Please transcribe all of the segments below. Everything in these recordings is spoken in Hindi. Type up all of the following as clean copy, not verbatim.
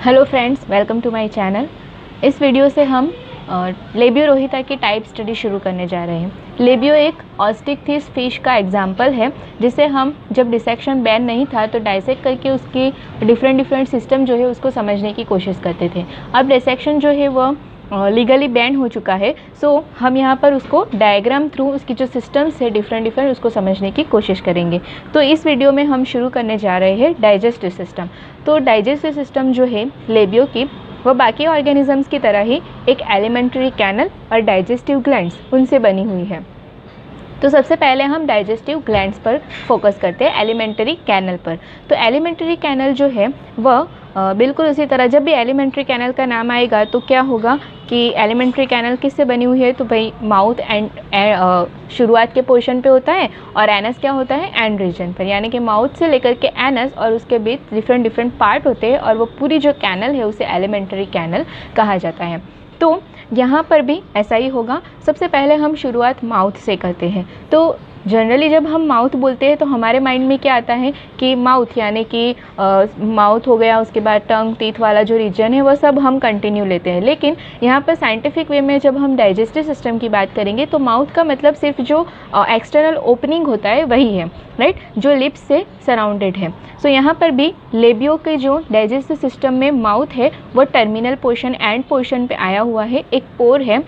Hello friends, welcome to my channel. इस वीडियो से हम लेबियो रोहिता की टाइप स्टडी शुरू करने जा रहे हैं। लेबियो एक ऑस्टिकथिस फिश का एग्जाम्पल है, जिसे हम जब डिसेक्शन बैन नहीं था तो डाइसेक्ट करके उसकी डिफरेंट सिस्टम जो है उसको समझने की कोशिश करते थे। अब डिसेक्शन जो है वह लीगली बैन हो चुका है, सो हम यहाँ पर उसको डायग्राम थ्रू उसकी जो सिस्टम्स है डिफरेंट उसको समझने की कोशिश करेंगे। तो इस वीडियो में हम शुरू करने जा रहे हैं डाइजेस्टिव सिस्टम। तो डाइजेस्टिव सिस्टम जो है लेबियो की, वह बाकी ऑर्गेनिजम्स की तरह ही एक एलिमेंट्री कैनल और डाइजेस्टिव ग्लैंड्स उनसे बनी हुई है। तो सबसे पहले हम डाइजेस्टिव ग्लैंड्स पर फोकस करते हैं, एलिमेंट्री कैनल पर। तो एलिमेंट्री कैनल जो है वह बिल्कुल उसी तरह, जब भी एलिमेंट्री कैनल का नाम आएगा तो क्या होगा कि एलिमेंट्री कैनल किससे बनी हुई है, तो भाई माउथ एंड शुरुआत के पोर्शन पे होता है और एनस क्या होता है एंड रीजन पर, यानी कि माउथ से लेकर के एनस और उसके बीच डिफरेंट पार्ट होते हैं और वो पूरी जो कैनल है उसे एलिमेंट्री कैनल कहा जाता है। तो यहाँ पर भी ऐसा ही होगा। सबसे पहले हम शुरुआत माउथ से करते हैं। तो जनरली जब हम माउथ बोलते हैं तो हमारे माइंड में क्या आता है कि माउथ यानी कि माउथ हो गया, उसके बाद टंग टीथ वाला जो रीजन है वह सब हम कंटिन्यू लेते हैं। लेकिन यहाँ पर साइंटिफिक वे में जब हम डाइजेस्टिव सिस्टम की बात करेंगे तो माउथ का मतलब सिर्फ जो एक्सटर्नल ओपनिंग होता है वही है, राइट, जो लिप्स से सराउंडेड है। सो यहाँ पर भी लेबियो के जो डाइजेस्टिव सिस्टम में माउथ है वो टर्मिनल पोर्शन एंड पोर्शन पे आया हुआ है। एक पोर है,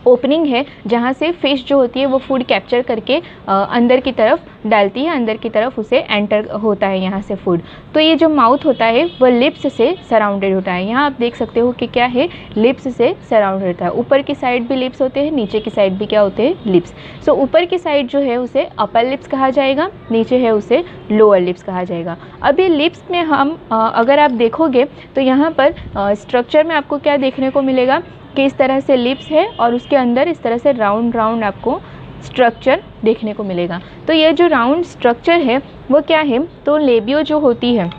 ओपनिंग है, जहाँ से फिश जो होती है वो फूड कैप्चर करके अंदर की तरफ डालती है, अंदर की तरफ उसे एंटर होता है यहाँ से फूड। तो ये जो माउथ होता है वो लिप्स से सराउंडेड होता है। यहाँ आप देख सकते हो कि क्या है, लिप्स से सराउंडेड होता है। ऊपर की साइड भी लिप्स होते हैं, नीचे की साइड भी क्या होते हैं, लिप्स। सो ऊपर की साइड जो है उसे अपर लिप्स कहा जाएगा, नीचे है उसे लोअर लिप्स कहा जाएगा। अब ये लिप्स में हम अगर आप देखोगे तो यहाँ पर स्ट्रक्चर में आपको क्या देखने को मिलेगा कि इस तरह से लिप्स है और उसके अंदर इस तरह से राउंड आपको स्ट्रक्चर देखने को मिलेगा। तो ये जो राउंड स्ट्रक्चर है वो क्या है, तो लेबियो जो होती है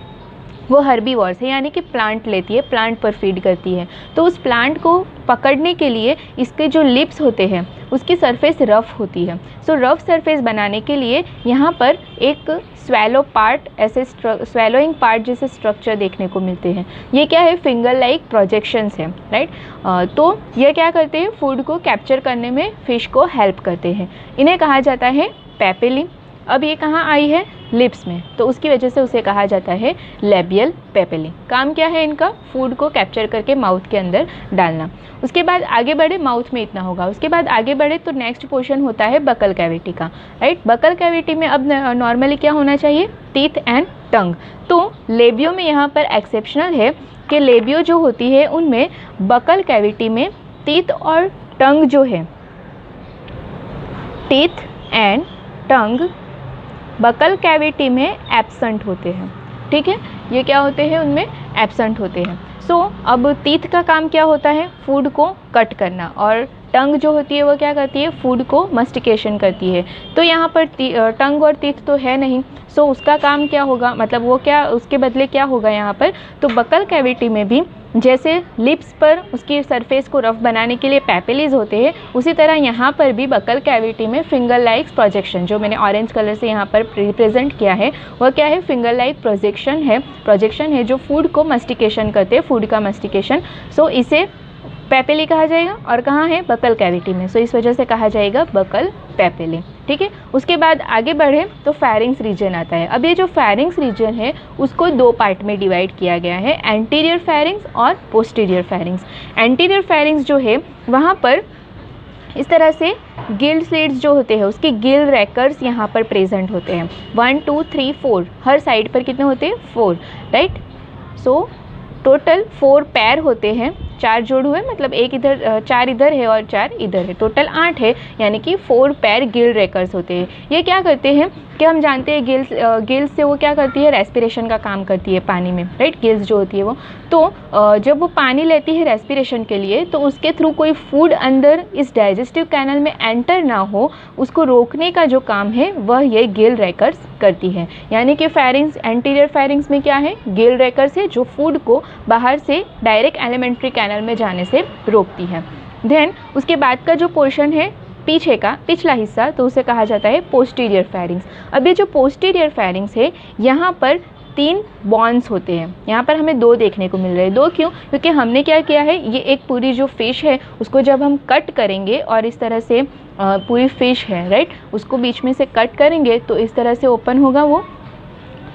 वो हर्बीवोर्स है, यानी कि प्लांट लेती है, प्लांट पर फीड करती है। तो उस प्लांट को पकड़ने के लिए इसके जो लिप्स होते हैं उसकी सरफेस रफ़ होती है। सो रफ़ सरफेस बनाने के लिए यहाँ पर एक स्वैलो पार्ट, ऐसे स्वैलोइंग पार्ट जैसे स्ट्रक्चर देखने को मिलते हैं। ये क्या है, फिंगर लाइक प्रोजेक्शंस है, राइट। तो ये क्या करते हैं, फूड को कैप्चर करने में फिश को हेल्प करते हैं। इन्हें कहा जाता है पेपिली। अब ये कहाँ आई है, लिप्स में, तो उसकी वजह से उसे कहा जाता है लेबियल पेपिली। काम क्या है इनका, फूड को कैप्चर करके माउथ के अंदर डालना। उसके बाद आगे बढ़े, माउथ में इतना होगा। उसके बाद आगे बढ़े तो नेक्स्ट पोर्शन होता है बकल कैविटी का, राइट। बकल कैविटी में अब नॉर्मली क्या होना चाहिए, टीथ एंड टंग। तो लेबियो में यहाँ पर एक्सेप्शनल है कि लेबियो जो होती है उनमें बकल कैविटी में टीथ और टंग जो है, teeth and tongue buccal cavity में एब्सेंट होते हैं, ठीक है। ये क्या होते हैं, उनमें एब्सेंट होते हैं। सो अब टीथ का काम क्या होता है, फूड को कट करना, और टंग जो होती है वो क्या करती है, फूड को मस्टिकेशन करती है। तो यहाँ पर टंग और टीथ तो है नहीं, सो उसका काम क्या होगा, मतलब वो क्या, उसके बदले क्या होगा यहाँ पर, तो बकल कैविटी में भी जैसे लिप्स पर उसकी सरफेस को रफ बनाने के लिए पेपिलीज होते हैं, उसी तरह यहाँ पर भी बकल कैविटी में फिंगर लाइक प्रोजेक्शन, जो मैंने ऑरेंज कलर से यहाँ पर रिप्रेजेंट किया है, वह क्या है, फिंगर लाइक प्रोजेक्शन है जो फूड को मस्टिकेशन करते हैं, फूड का मस्टिकेशन। सो इसे पेपिली कहा जाएगा, और कहाँ है, बकल कैविटी में। सो इस वजह से कहा जाएगा बकल पेपिली, ठीक है। उसके बाद आगे बढ़े तो फेरिंग्स रीजन आता है। अब ये जो फेरिंग्स रीजन है उसको दो पार्ट में डिवाइड किया गया है, एंटीरियर फेरिंग्स और पोस्टीरियर फेरिंग्स। एंटीरियर फेरिंग्स जो है वहाँ पर इस तरह से गिल स्लिट्स जो होते हैं उसके गिल रैकर्स यहाँ पर प्रेजेंट होते हैं। 1 2 3 4 हर साइड पर कितने होते हैं, 4, राइट। सो टोटल 4 पैर होते हैं, 4 जोड़ हुए, मतलब एक इधर 4 इधर है और 4 इधर है, टोटल 8 है, यानी कि 4 पैर गिल रैकर्स होते हैं। ये क्या करते हैं कि हम जानते हैं गिल्स से वो क्या करती है, रेस्पिरेशन का काम करती है पानी में, राइट। गिल्स जो होती है वो, तो जब वो पानी लेती है रेस्पिरेशन के लिए तो उसके थ्रू कोई फूड अंदर इस डाइजेस्टिव कैनल में एंटर ना हो, उसको रोकने का जो काम है वह ये गिल रैकर्स करती है। यानी कि फेरिंग्स, एंटीरियर फेरिंग्स में क्या है, गिल रैकर्स है जो फूड को बाहर से डायरेक्ट एलिमेंट्री कैनल में जाने से रोकती है। देन उसके बाद का जो पोर्शन है पीछे का पिछला हिस्सा, तो उसे कहा जाता है पोस्टीरियर फेरिंग्स। अब ये जो पोस्टीरियर फेरिंग्स है यहाँ पर 3 बॉन्स होते हैं। यहाँ पर हमें 2 देखने को मिल रहे हैं। 2 क्यों? क्योंकि हमने क्या किया है, ये एक पूरी जो फिश है उसको जब हम कट करेंगे और इस तरह से पूरी फिश है राइट, उसको बीच में से कट करेंगे तो इस तरह से ओपन होगा वो।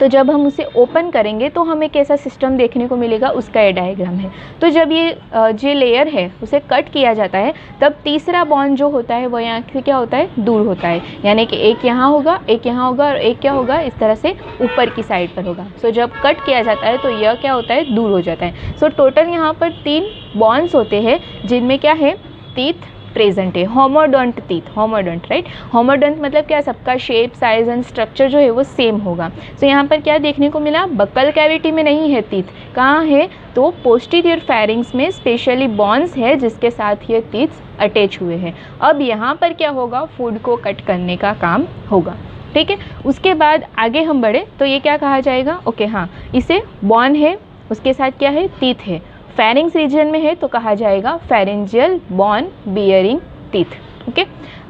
तो जब हम उसे ओपन करेंगे तो हमें कैसा सिस्टम देखने को मिलेगा, उसका ये डायग्राम है। तो जब ये जो लेयर है उसे कट किया जाता है तब तीसरा बॉन्ड जो होता है वो यहाँ से क्या होता है, दूर होता है। यानी कि एक यहाँ होगा, एक यहाँ होगा और एक क्या होगा, इस तरह से ऊपर की साइड पर होगा। सो जब कट किया जाता है तो यह क्या होता है, दूर हो जाता है। सो टोटल यहाँ पर 3 बॉन्ड्स होते हैं जिनमें क्या है, टीथ प्रेजेंट है। Homodont teeth, homodont right. Homodont मतलब क्या, सबका शेप, साइज एंड स्ट्रक्चर जो है वो सेम होगा। सो यहाँ पर क्या देखने को मिला, बक्कल कैविटी में नहीं है टीथ, कहाँ है, तो पोस्टीरियर फेरिंग्स में स्पेशली बॉन्स है जिसके साथ ये टीथ अटैच हुए हैं। अब यहाँ पर क्या होगा, फूड को कट करने का काम होगा, ठीक है। उसके बाद आगे हम बढ़े तो ये क्या कहा जाएगा, ओके हाँ, इसे बॉन है, उसके साथ क्या है, टीथ है। फेरिंग्स रीजन में है तो कहा जाएगा फेरेंजियल बॉन बियरिंग टीथ, ओके।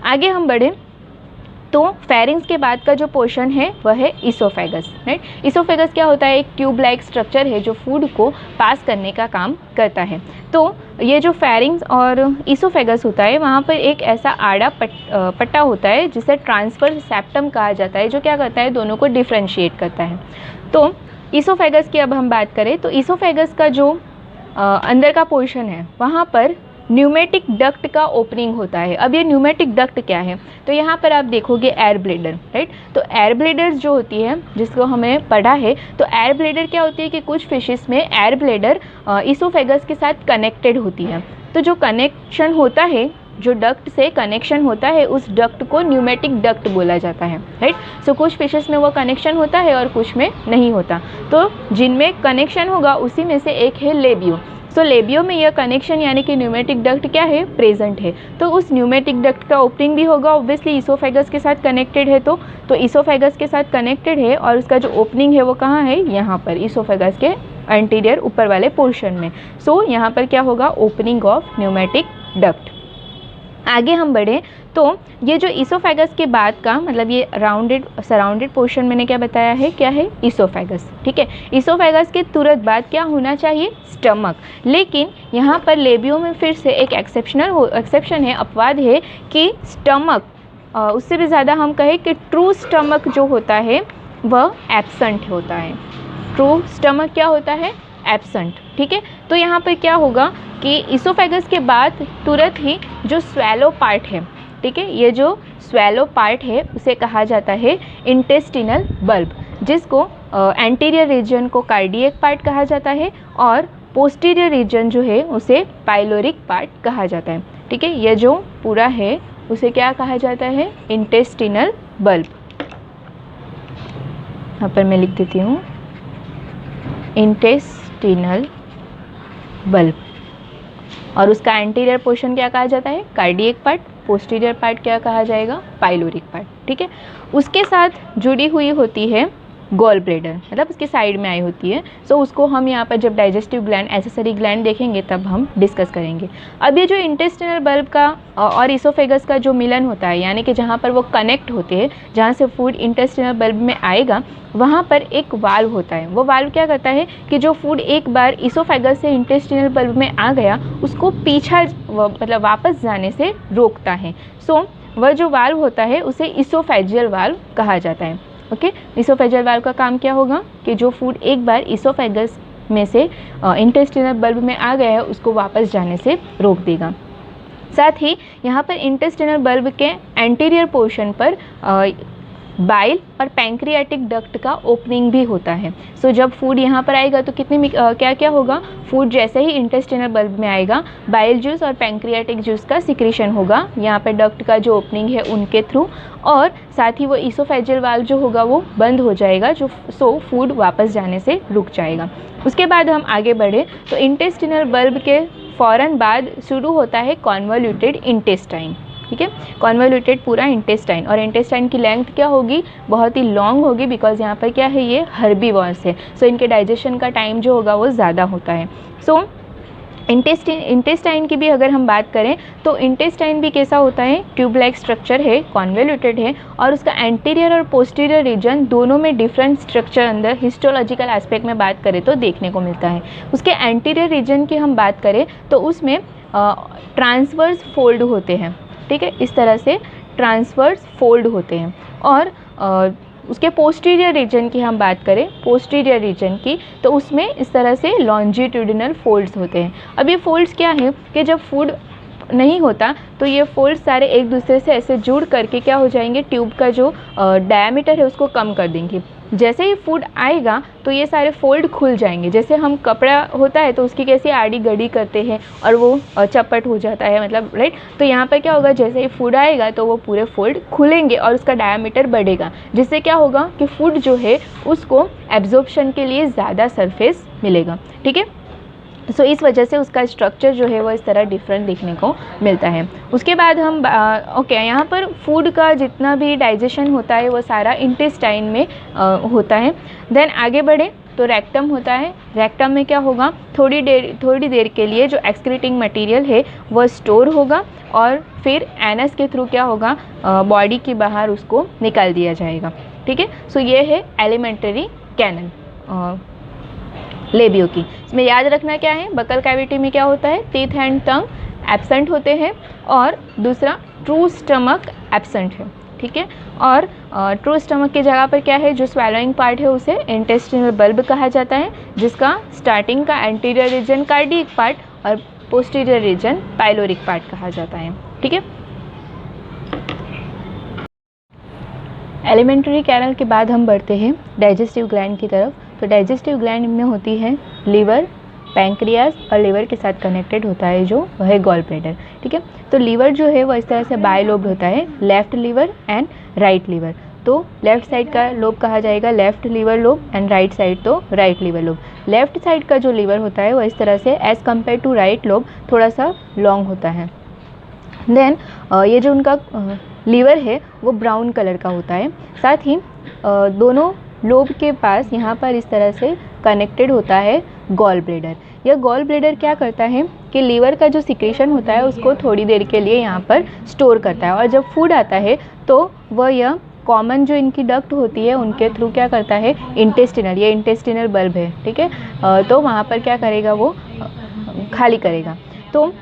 आगे हम बढ़े तो फेरिंग्स के बाद का जो पोर्शन है वह है इसोफेगस, राइट। इसोफेगस क्या होता है, एक ट्यूब लाइक स्ट्रक्चर है जो फूड को पास करने का काम करता है। तो ये जो फेरिंग्स और इसोफेगस होता है वहाँ पर एक ऐसा आड़ा पट्टा होता है जिसे ट्रांसफर सेप्टम कहा जाता है, जो क्या करता है, दोनों को डिफ्रेंशिएट करता है। तो इसोफेगस की अब हम बात करें तो इसोफेगस का जो अंदर का पोर्शन है वहाँ पर न्यूमेटिक डक्ट का ओपनिंग होता है। अब ये न्यूमेटिक डक्ट क्या है, तो यहाँ पर आप देखोगे एयर ब्लेडर, राइट। तो एयर ब्लेडर्स जो होती है जिसको हमें पढ़ा है, तो एयर ब्लेडर क्या होती है कि कुछ फिशेस में एयर ब्लेडर इसोफेगस के साथ कनेक्टेड होती है। तो जो कनेक्शन होता है, जो डक्ट से कनेक्शन होता है, उस डक्ट को न्यूमेटिक डक्ट बोला जाता है, राइट। सो कुछ फिशेस में वो कनेक्शन होता है और कुछ में नहीं होता। तो जिनमें कनेक्शन होगा उसी में से एक है लेबियो। सो लेबियो में यह कनेक्शन यानी कि न्यूमेटिक डक्ट क्या है, प्रेजेंट है। तो उस न्यूमेटिक डक्ट का ओपनिंग भी होगा, ऑब्वियसली इसोफेगस के साथ कनेक्टेड है तो इसोफेगस के साथ कनेक्टेड है और उसका जो ओपनिंग है वो कहाँ है, यहाँ पर इसोफेगस के एंटीरियर ऊपर वाले पोर्शन में। सो यहाँ पर क्या होगा, ओपनिंग ऑफ न्यूमेटिक डक्ट। आगे हम बढ़े तो ये जो इसोफेगस के बाद का मतलब ये राउंडेड सराउंडेड पोर्शन मैंने क्या बताया है, क्या है, इसोफेगस, ठीक है। इसोफेगस के तुरंत बाद क्या होना चाहिए, स्टमक। लेकिन यहाँ पर लेबियो में फिर से एक एक्सेप्शन है, अपवाद है कि स्टमक, उससे भी ज़्यादा हम कहें कि ट्रू स्टमक जो होता है वह एब्सेंट होता है। ट्रू स्टमक क्या होता है, एब्सेंट, ठीक है। तो यहाँ पर क्या होगा कि इसोफेगस के बाद तुरंत ही जो स्वैलो पार्ट है, ठीक है, ये जो स्वैलो पार्ट है उसे कहा जाता है इंटेस्टिनल बल्ब, जिसको एंटीरियर रीजन को कार्डियक पार्ट कहा जाता है और पोस्टीरियर रीजन जो है उसे पाइलोरिक पार्ट कहा जाता है, ठीक है। ये जो पूरा है उसे क्या कहा जाता है, इंटेस्टिनल बल्ब। यहाँ पर मैं लिख देती हूँ इंटेस्टिनल बल्ब। और उसका एंटीरियर पोर्शन क्या कहा जाता है, कार्डियक पार्ट। पोस्टीरियर पार्ट क्या कहा जाएगा, पाइलोरिक पार्ट, ठीक है। उसके साथ जुड़ी हुई होती है गॉल ब्लैडर, मतलब उसके साइड में आई होती है। सो उसको हम यहाँ पर जब डाइजेस्टिव ग्लैंड, एसेसरी ग्लैंड देखेंगे तब हम डिस्कस करेंगे। अब ये जो इंटेस्टिनल बल्ब का और इसोफेगस का जो मिलन होता है, यानी कि जहाँ पर वो कनेक्ट होते हैं, जहाँ से फूड इंटेस्टिनल बल्ब में आएगा, वहाँ पर एक वाल्व होता है। वो वाल्व क्या करता है कि जो फूड एक बार इसोफेगस से इंटेस्टिनल बल्ब में आ गया उसको पीछा मतलब वापस जाने से रोकता है। सो वह जो वाल्व होता है उसे इसोफेजियल वाल्व कहा जाता है, ओके। इसोफेजियल वाल्व का काम क्या होगा कि जो फूड एक बार इसोफेगस में से इंटेस्टिनल बल्ब में आ गया है उसको वापस जाने से रोक देगा। साथ ही यहाँ पर इंटेस्टिनल बल्ब के एंटीरियर पोर्शन पर बाइल और पैंक्रियाटिक डक्ट का ओपनिंग भी होता है। सो जब फूड यहाँ पर आएगा तो क्या क्या होगा, फूड जैसे ही इंटेस्टिनल बल्ब में आएगा बाइल जूस और पैंक्रियाटिक जूस का सिक्रीशन होगा यहाँ पर डक्ट का जो ओपनिंग है उनके थ्रू, और साथ ही वो इसोफेजियल वाल्व जो होगा वो बंद हो जाएगा, जो सो फूड वापस जाने से रुक जाएगा। उसके बाद हम आगे बढ़े तो इंटेस्टिनल बल्ब के फ़ौरन बाद शुरू होता है कॉन्वोल्यूटेड इंटेस्टाइन, ठीक है। कॉन्वोल्यूटेड पूरा इंटेस्टाइन, और इंटेस्टाइन की लेंथ क्या होगी, बहुत ही लॉन्ग होगी, बिकॉज यहाँ पर क्या है, ये हर्बीवोर्स है। सो इनके डाइजेशन का टाइम जो होगा वो ज़्यादा होता है। सो इंटेस्टाइन की भी अगर हम बात करें तो इंटेस्टाइन भी कैसा होता है, ट्यूब लाइक स्ट्रक्चर है, कॉन्वोल्यूटेड है और उसका एंटीरियर और पोस्टीरियर रीजन दोनों में डिफरेंट स्ट्रक्चर अंदर हिस्टोलॉजिकल एस्पेक्ट में बात करें तो देखने को मिलता है। उसके एंटीरियर रीजन की हम बात करें तो उसमें ट्रांसवर्स फोल्ड होते हैं, ठीक है, इस तरह से ट्रांसवर्स फोल्ड होते हैं। और उसके पोस्टीरियर रीजन की हम बात करें, पोस्टीरियर रीजन की, तो उसमें इस तरह से लॉन्जिट्यूडिनल फोल्ड्स होते हैं। अब ये फोल्ड्स क्या है कि जब फूड नहीं होता तो ये फोल्ड्स सारे एक दूसरे से ऐसे जुड़ करके क्या हो जाएंगे, ट्यूब का जो डायमीटर है उसको कम कर देंगे। जैसे ही फूड आएगा तो ये सारे फोल्ड खुल जाएंगे। जैसे हम कपड़ा होता है तो उसकी कैसी आड़ी गड़ी करते हैं और वो चपट हो जाता है, मतलब राइट। तो यहाँ पर क्या होगा, जैसे ही फूड आएगा तो वो पूरे फोल्ड खुलेंगे और उसका डायमीटर बढ़ेगा, जिससे क्या होगा कि फूड जो है उसको एब्जॉर्प्शन के लिए ज़्यादा सरफेस मिलेगा, ठीक है। सो इस वजह से उसका स्ट्रक्चर जो है वो इस तरह डिफरेंट देखने को मिलता है। उसके बाद हम ओके, यहाँ पर फूड का जितना भी डाइजेशन होता है वो सारा इंटेस्टाइन में होता है। देन आगे बढ़े तो रेक्टम होता है। रेक्टम में क्या होगा, थोड़ी देर के लिए जो एक्सक्रीटिंग मटेरियल है वो स्टोर होगा और फिर एनस के थ्रू क्या होगा, बॉडी के बाहर उसको निकाल दिया जाएगा, ठीक है। सो ये है एलिमेंट्री कैनल लेबियो की। इसमें याद रखना क्या है, बकल कैविटी में क्या होता है, टीथ एंड टंग एब्सेंट होते हैं और दूसरा ट्रू स्टमक एब्सेंट है, ठीक है। और ट्रू स्टमक की जगह पर क्या है, जो स्वैलोइंग पार्ट है उसे इंटेस्टिनल बल्ब कहा जाता है, जिसका स्टार्टिंग का एंटीरियर रीजन कार्डियक पार्ट और पोस्टीरियर रीजन पाइलोरिक पार्ट कहा जाता है, ठीक है। एलिमेंट्री कैनल के बाद हम बढ़ते हैं डाइजेस्टिव ग्लैंड की तरफ। तो डाइजेस्टिव ग्लैंड में होती है लीवर, पैंक्रियाज और लीवर के साथ कनेक्टेड होता है जो वह है गॉल ब्लैडर, ठीक है। तो लीवर जो है वो इस तरह से बायलोब्ड होता है, left liver and right liver. तो लेफ्ट साइड का लोब कहा जाएगा left liver lobe and right side तो right liver lobe. Left side का जो लीवर होता है वो इस तरह से as compare to right lobe थोड़ा सा लॉन्ग होता है। देन ये जो उनका लीवर है वो ब्राउन कलर का होता है। साथ ही दोनों लोब के पास यहाँ पर इस तरह से कनेक्टेड होता है गॉल ब्लैडर। यह गॉल ब्लैडर क्या करता है कि लीवर का जो सिक्रेशन होता है उसको थोड़ी देर के लिए यहाँ पर स्टोर करता है और जब फूड आता है तो वह यह कॉमन जो इनकी डक्ट होती है उनके थ्रू क्या करता है, इंटेस्टिनल, ये इंटेस्टिनल बल्ब है, ठीक है। तो वहाँ पर क्या करेगा, वो खाली करेगा। तो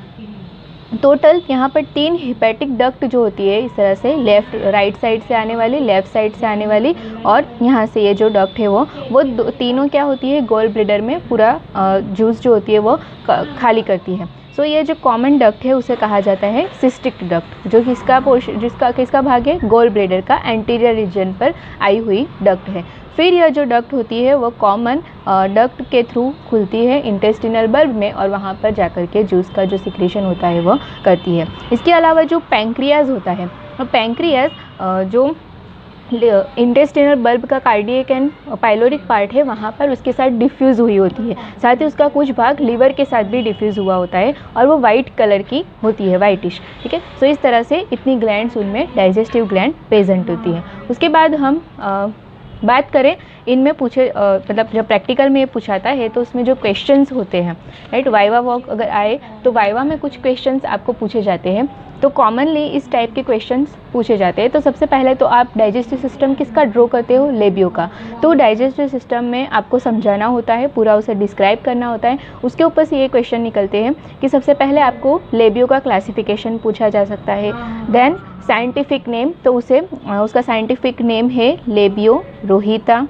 टोटल यहाँ पर 3 हिपैटिक डक्ट जो होती है इस तरह से लेफ्ट राइट साइड से आने वाली, लेफ़्ट साइड से आने वाली और यहाँ से ये जो डक्ट है वो तीनों क्या होती है, गॉल ब्लैडर में पूरा जूस जो होती है वो खाली करती है। सो ये जो कॉमन डक्ट है उसे कहा जाता है सिस्टिक डक्ट, जो किसका भाग है, गॉल ब्लैडर का एंटीरियर रीजन पर आई हुई डक्ट है। फिर यह जो डक्ट होती है वो कॉमन डक्ट के थ्रू खुलती है इंटेस्टिनल बल्ब में और वहाँ पर जाकर के जूस का जो सिक्रेशन होता है वो करती है। इसके अलावा जो पैंक्रियाज होता है, और पैंक्रियाज जो इंटेस्टिनल बल्ब का कार्डियक एंड पाइलोरिक पार्ट है वहाँ पर उसके साथ डिफ्यूज़ हुई होती है। साथ ही उसका कुछ भाग लीवर के साथ भी डिफ्यूज़ हुआ होता है और वो वाइट कलर की होती है, वाइटिश, ठीक है। सो इस तरह से इतनी ग्लैंड्स उनमें डाइजेस्टिव ग्लैंड प्रेजेंट होती है। उसके बाद हम बात करें इनमें मतलब जब प्रैक्टिकल में ये पूछाता है तो उसमें जो क्वेश्चंस होते हैं, राइट, वाइवा वॉक अगर आए तो वाइवा में कुछ क्वेश्चंस आपको पूछे जाते हैं। तो कॉमनली इस टाइप के क्वेश्चंस पूछे जाते हैं। तो सबसे पहले तो आप डाइजेस्टिव सिस्टम किसका ड्रॉ करते हो, लेबियो का। तो डाइजेस्टिव सिस्टम में आपको समझाना होता है, पूरा उसे डिस्क्राइब करना होता है। उसके ऊपर से ये क्वेश्चन निकलते हैं कि सबसे पहले आपको लेबियो का क्लासिफिकेशन पूछा जा सकता है। देन साइंटिफिक नेम, तो उसका साइंटिफिक नेम है Labeo rohita.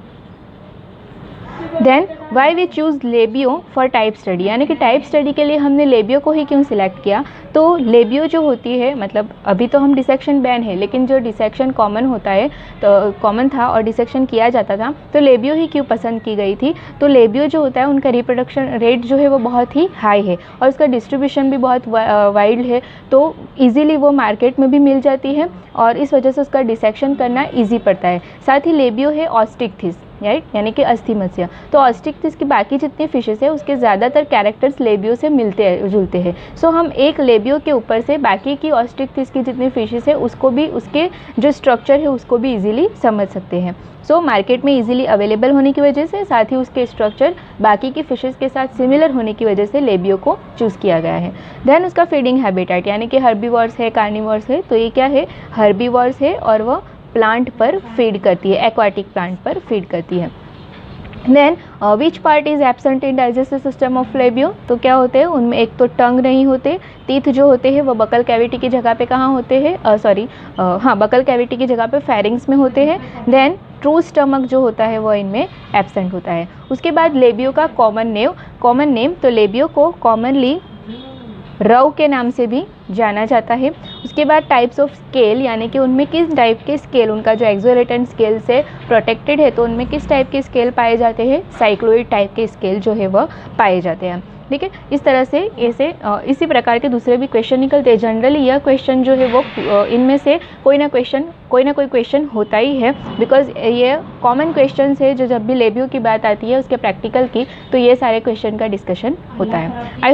Then why we choose Labeo for type study, यानी कि टाइप स्टडी के लिए हमने लेबियो को ही क्यों सिलेक्ट किया। तो लेबियो जो होती है, मतलब अभी तो हम डिसेक्शन बैन है, लेकिन जो डिसेक्शन कॉमन होता है तो कॉमन था और डिसेक्शन किया जाता था, तो लेबियो ही क्यों पसंद की गई थी। तो लेबियो जो होता है उनका रिप्रोडक्शन रेट जो है वो बहुत ही हाई है और उसका डिस्ट्रीब्यूशन भी बहुत वाइड है, तो ईज़िली वो मार्केट में भी मिल जाती है और इस वजह से उसका डिसेक्शन करना ईजी पड़ता है। साथ ही लेबियो है ऑस्टिक थिस, राइट, यानी कि अस्थि मत्स्य। तो ऑस्टिक्टिस की बाकी जितनी फिशेस है उसके ज़्यादातर कैरेक्टर्स लेबियो से मिलते जुलते हैं। सो हम एक लेबियो के ऊपर से बाकी की ऑस्टिक्टिस की जितनी फिशेस है उसको भी, उसके जो स्ट्रक्चर है उसको भी इजीली समझ सकते हैं। सो मार्केट में इजीली अवेलेबल होने की वजह से, साथ ही उसके स्ट्रक्चर बाकी की फिशेस के साथ सिमिलर होने की वजह से लेबियो को चूज़ किया गया है। देन उसका फीडिंग हैबिटेट, यानी कि हर्बीवोर्स है, कार्निवोर्स है। तो ये क्या है, हर्बीवोर्स है और वह प्लांट पर फीड करती है, एक्वाटिक प्लांट पर फीड करती है। Then which part is absent in digestive system of Labeo, तो क्या होते हैं उनमें, एक तो टंग नहीं होते, टीथ जो होते हैं वो बकल कैविटी की जगह पे कहाँ होते हैं, बकल कैविटी की जगह पे फेरिंग्स में होते हैं। देन ट्रू स्टमक जो होता है वो इनमें एब्सेंट होता है। उसके बाद लेबियो का कॉमन नेम, तो लेबियो को कॉमनली रव के नाम से भी जाना जाता है। उसके बाद टाइप्स ऑफ स्केल, यानी कि उनमें किस टाइप के स्केल, उनका जो एक्सोलेटेंट स्केल से प्रोटेक्टेड है तो उनमें किस टाइप के स्केल पाए जाते हैं, साइक्लोइड टाइप के स्केल जो है वह पाए जाते हैं। ठीक है, इस तरह से इसी प्रकार के दूसरे भी क्वेश्चन निकलते हैं। जनरली यह क्वेश्चन जो है वो इनमें से कोई ना कोई क्वेश्चन होता ही है, बिकॉज ये कॉमन क्वेश्चन है जो जब भी लेबियो की बात आती है उसके प्रैक्टिकल की, तो ये सारे क्वेश्चन का डिस्कशन होता है।